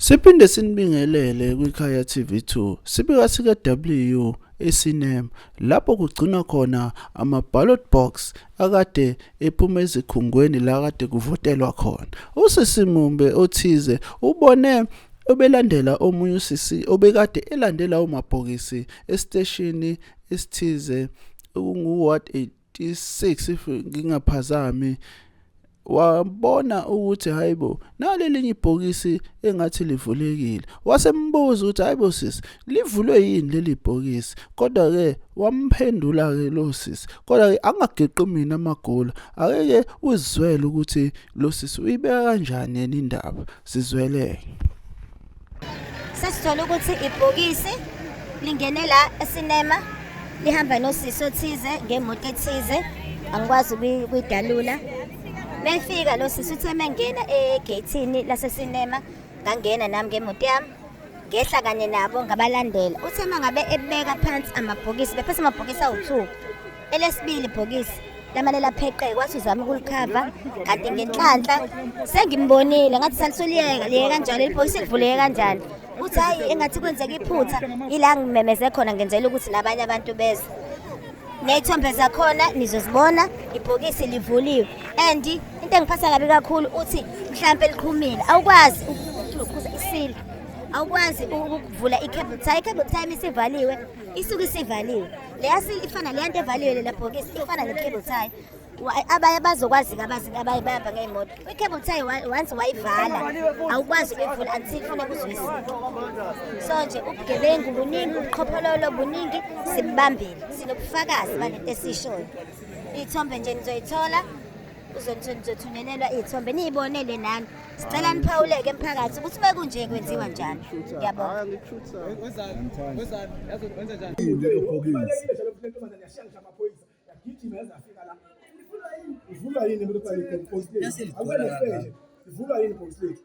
Siphinde sinibingelele kwiKhaya TV2 sibika sika W eSinem lapho kugcinwa khona ama-ballot box akade ephuma ezikhungweni la kade kuvotelwa khona. Usisi Mumbe othize ubone obelandela omunye usisi obekade elandela umabhokisi esiteshini esithize ungu-Ward 86 if ngingaphazami, wabona ukuthi hayibo nalelinye ibhokisi engathi livulekile. Wasembuza ukuthi hayibo sisi livulwe yini leli bhokisi, kodwa ke wamphendula ke lo sisi, kodwa ke angageqi mina amagula, akeke uzizwele ukuthi lo sisi uyibeka kanjani yena indaba. Sizweleke. Sasithola ukuthi ibhokisi lingene la eSinema lihamba nosisi othize ngemoto ethize, angikwazi ukuyidalula. Befika lo sisi uthe mengena egate laseSinema, ngangena nami ngemoto yami, ngehla kanye nabo ngabalandela. Uthe mangabe ebeka phansi amabhokisi, bephethe amabhokisi awu2. Elesibili ibhokisi lamane lapheqeke, kwathi uzama ukulikhava, kanti ngenhlanhla sengimbonile ngathi salisuliyeka liye kanjalo ibhokisi livuleke kanjani. Uthi hayi engathi kwenzeka iphutha, ila ngimemeze khona ngenzela ukuthi nabanye abantu beze. Neyithombe zakhona nizozibona ibhokisi livuliwe. And into engiphatha kabi kakhulu uthi mhlambe liqhumile, awukwazi ukuphuza isili, awukwazi ukuvula i-cable tie. I-cable tie isivaliwe, isuke isivaliwe. Leyasi ifana le nto evaliwe le bhokisi ifana ne-cable tie. Abaye bazokwazi abayibamba ngeimoto. I-cable tie once wayivala awukwazi ukuyivula until ufuna ukuzwisisa. So nje ubugebengu buningi, ubuqhophololo buningi, sibambile, sinobufakazi balento esishoyo. Ithombe nje nizoyithola, uzothunyelelwa ithombe niyibonele nani. Sicela niphawuleke emphakathi ukuthi bekunje kwenziwa njani. Ngiyabonga. Ivula yini bro pale post-it? Ivula yini post-it?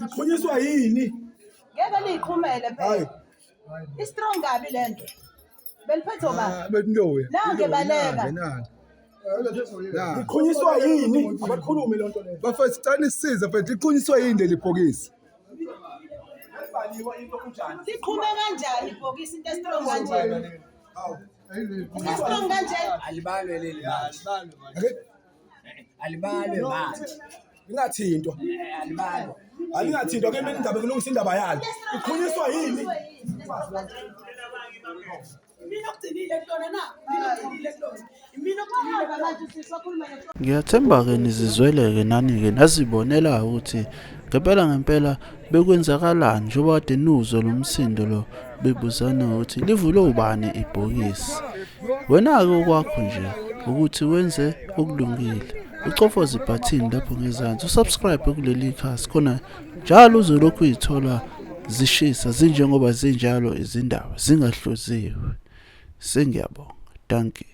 Ikhonyiswa yini? Ngeke liqhumele phela. Istrong kabi lento. Beliphethe ba? Benlowe. Nange baleka. Ikhonyiswa yini? Abakhulume lonto leyo. Bafethu cela isize mfethu, iqhunyiswa yini leli bhokisi? Liqhume kanjani ibhokisi into strong kanje? Strong kanje? Alibalwe leli manje. Alibalwe manje. Ingathintwa. Alibalwe. Alingathintwa ke mina indaba kulungisa indaba yalo. Ikhonyiswa yini? Mina ukugcinile kutona na? Mina ukugcinile kutona. Mina ukugcinile kamanje sisakhuluma nje. Ngiyathemba ke nizizweleke nani ke nazibonela ukuthi ngempela bekwenzakalani njengoba kade nuzwe lo msindo lo bebuzana ukuthi livulwe ubani ibhokisi. Wena ke okwakho nje ukuthi wenze okulungile, ucofoze ibutton lapho ngezansi, usubscribe kuleli khasi khona njalo uzolokhu uyithola zishisa zinjengoba zinjalo izindaba zingahluziwe. Sengiyabonga. Thank you.